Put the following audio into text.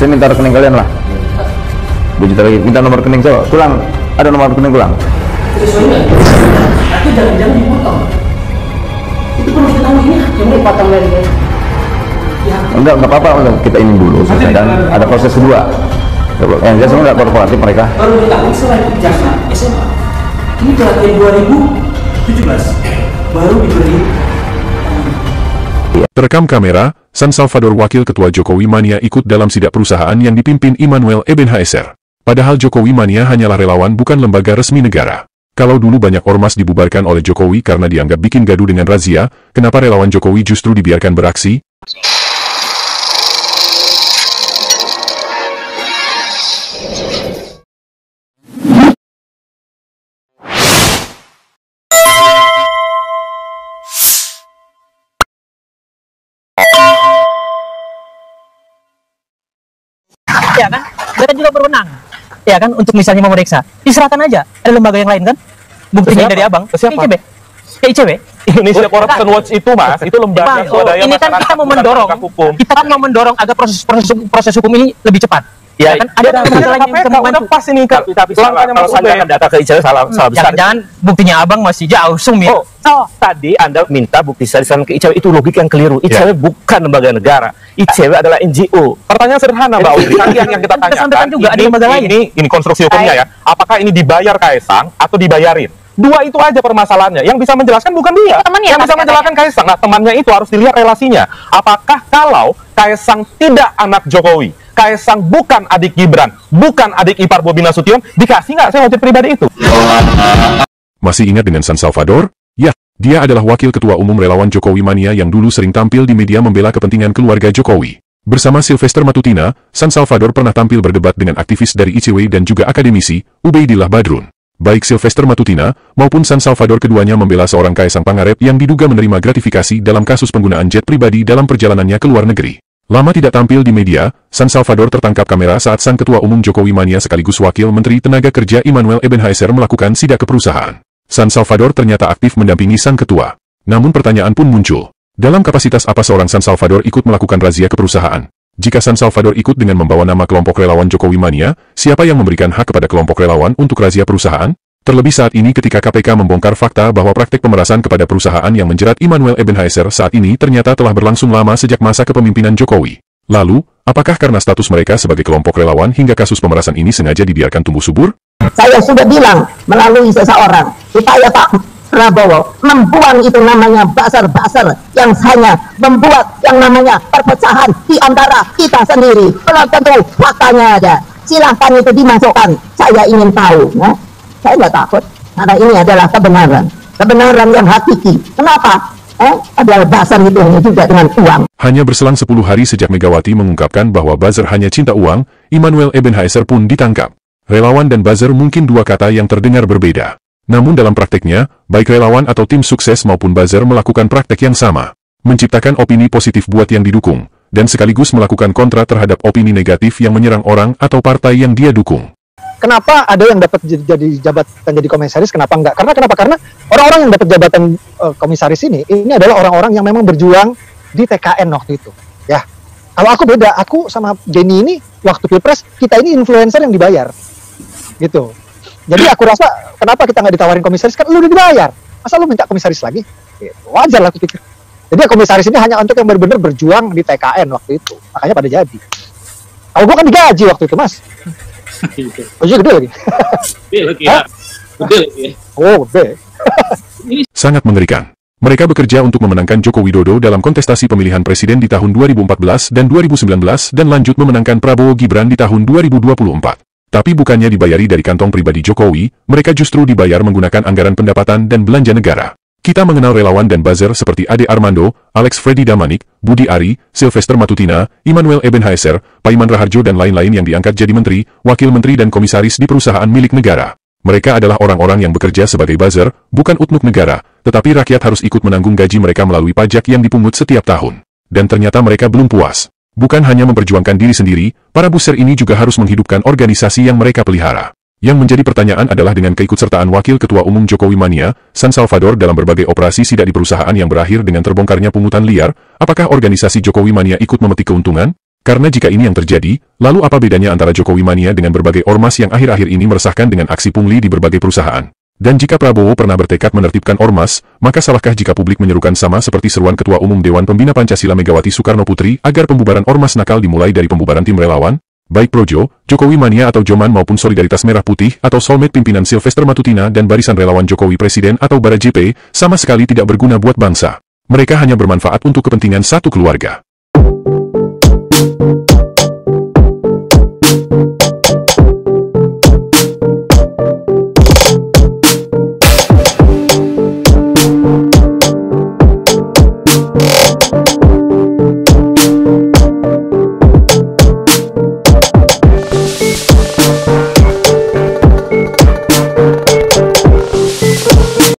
Saya minta rekening kalian lah. 2 juta lagi. Minta nomor rekening coba. Pulang. Ada nomor rekening pulang. Itu jangan dipotong. Itu perlu kita tahu ini yang dipotong dari dia. Enggak apa-apa, kita ini dulu. Dan ada proses kedua. Yang jelas enggak korporatif mereka. Baru dikatakan selain ijazah SMA. Ini pelatihan 2017 baru diberi. Terekam kamera, San Salvador Wakil Ketua Jokowi Mania ikut dalam sidak perusahaan yang dipimpin Immanuel Ebenhaeser. Padahal Jokowi Mania hanyalah relawan bukan lembaga resmi negara. Kalau dulu banyak ormas dibubarkan oleh Jokowi karena dianggap bikin gaduh dengan razia, kenapa relawan Jokowi justru dibiarkan beraksi? Ya kan, mereka juga berwenang, ya kan, untuk misalnya memeriksa, diserahkan aja, ada lembaga yang lain kan, buktinya dari abang, ICB, ICB, Indonesia Corruption Watch itu mas, itu lembaga swadaya ini kan kita mau mendorong, kita kan mau mendorong agar proses hukum ini lebih cepat. Ya kan, ada lembaga lain yang bisa membantu. Pas ini, tapi kalau saya akan data ke ICW salah besar. Jangan buktinya abang masih jauh, sumir. Oh, tadi Anda minta bukti salisan ke ICW, itu logik yang keliru. ICW bukan lembaga negara. ICW adalah NGO. Pertanyaan sederhana, Mbak Audrey. Yang kita tanyakan juga ada lembaga lain. Ini konstruksi hukumnya ya. Apakah ini dibayar Kaisang atau dibayarin? Dua itu aja permasalahannya. Yang bisa menjelaskan bukan dia. Yang bisa menjelaskan Kaisang. Nah, temannya itu harus dilihat relasinya. Apakah kalau Kaisang tidak anak Jokowi, Kaisang bukan adik Gibran, bukan adik ipar Bobi Nasution, dikasih nggak saya wajib pribadi itu? Masih ingat dengan San Salvador? Ya, dia adalah wakil ketua umum relawan Jokowi Mania yang dulu sering tampil di media membela kepentingan keluarga Jokowi. Bersama Sylvester Matutina, San Salvador pernah tampil berdebat dengan aktivis dari ICW dan juga akademisi, Ubaidillah Badrun. Baik Sylvester Matutina maupun San Salvador keduanya membela seorang Kaisang Pangarep yang diduga menerima gratifikasi dalam kasus penggunaan jet pribadi dalam perjalanannya ke luar negeri. Lama tidak tampil di media, San Salvador tertangkap kamera saat Sang Ketua Umum Jokowi Mania sekaligus Wakil Menteri Tenaga Kerja Immanuel Ebenhaeser melakukan sidak ke perusahaan. San Salvador ternyata aktif mendampingi Sang Ketua. Namun pertanyaan pun muncul. Dalam kapasitas apa seorang San Salvador ikut melakukan razia ke perusahaan? Jika San Salvador ikut dengan membawa nama kelompok relawan Jokowi Mania, siapa yang memberikan hak kepada kelompok relawan untuk razia perusahaan? Terlebih saat ini ketika KPK membongkar fakta bahwa praktik pemerasan kepada perusahaan yang menjerat Immanuel Ebenhaeser saat ini ternyata telah berlangsung lama sejak masa kepemimpinan Jokowi. Lalu, apakah karena status mereka sebagai kelompok relawan hingga kasus pemerasan ini sengaja dibiarkan tumbuh subur? Saya sudah bilang melalui seseorang supaya Pak Prabowo membuang itu namanya basar-basar yang hanya membuat yang namanya perpecahan di antara kita sendiri. Belum tentu faktanya ada. Silahkan itu dimasukkan. Saya ingin tahu. Ya. Saya nggak takut, karena ini adalah kebenaran. Kebenaran yang hakiki. Kenapa? Adalah buzzer itu hanya juga dengan uang. Hanya berselang 10 hari sejak Megawati mengungkapkan bahwa buzzer hanya cinta uang, Immanuel Ebenhaeser pun ditangkap. Relawan dan buzzer mungkin dua kata yang terdengar berbeda. Namun dalam prakteknya, baik relawan atau tim sukses maupun buzzer melakukan praktek yang sama. Menciptakan opini positif buat yang didukung, dan sekaligus melakukan kontra terhadap opini negatif yang menyerang orang atau partai yang dia dukung. Kenapa ada yang dapat jadi jabatan jadi komisaris, kenapa enggak? Karena orang-orang yang dapat jabatan komisaris ini adalah orang-orang yang memang berjuang di TKN waktu itu. Ya, kalau aku beda, aku sama Jenny ini waktu pilpres kita ini influencer yang dibayar, gitu. Jadi aku rasa kenapa kita nggak ditawarin komisaris, kan lu udah dibayar, masa lu minta komisaris lagi? Gitu. Wajar lah aku pikir. Jadi komisaris ini hanya untuk yang benar-benar berjuang di TKN waktu itu, makanya pada jadi. Kalau gua kan digaji waktu itu, Mas. Oh iya, gede lagi. Gede lagi ya. Gede lagi ya. Oh, gede. Sangat mengerikan. Mereka bekerja untuk memenangkan Joko Widodo dalam kontestasi pemilihan presiden di tahun 2014 dan 2019 dan lanjut memenangkan Prabowo Gibran di tahun 2024. Tapi bukannya dibayari dari kantong pribadi Jokowi, mereka justru dibayar menggunakan anggaran pendapatan dan belanja negara. Kita mengenal relawan dan buzzer seperti Ade Armando, Alex Freddy Damanik, Budi Ari, Sylvester Matutina, Immanuel Ebenhaeser, Paiman Raharjo dan lain-lain yang diangkat jadi menteri, wakil menteri dan komisaris di perusahaan milik negara. Mereka adalah orang-orang yang bekerja sebagai buzzer, bukan utnuk negara, tetapi rakyat harus ikut menanggung gaji mereka melalui pajak yang dipungut setiap tahun. Dan ternyata mereka belum puas. Bukan hanya memperjuangkan diri sendiri, para buzzer ini juga harus menghidupkan organisasi yang mereka pelihara. Yang menjadi pertanyaan adalah dengan keikutsertaan Wakil Ketua Umum Jokowi Mania, San Salvador dalam berbagai operasi sidak di perusahaan yang berakhir dengan terbongkarnya pungutan liar, apakah organisasi Jokowi Mania ikut memetik keuntungan? Karena jika ini yang terjadi, Lalu apa bedanya antara Jokowi Mania dengan berbagai ormas yang akhir-akhir ini meresahkan dengan aksi pungli di berbagai perusahaan? Dan jika Prabowo pernah bertekad menertibkan ormas, maka salahkah jika publik menyerukan sama seperti seruan Ketua Umum Dewan Pembina Pancasila Megawati Soekarno Putri agar pembubaran ormas nakal dimulai dari pembubaran tim relawan? Baik Projo, Jokowi Mania atau Joman maupun Solidaritas Merah Putih atau Soulmate pimpinan Sylvester Matutina dan barisan relawan Jokowi Presiden atau Bara JP, sama sekali tidak berguna buat bangsa. Mereka hanya bermanfaat untuk kepentingan satu keluarga.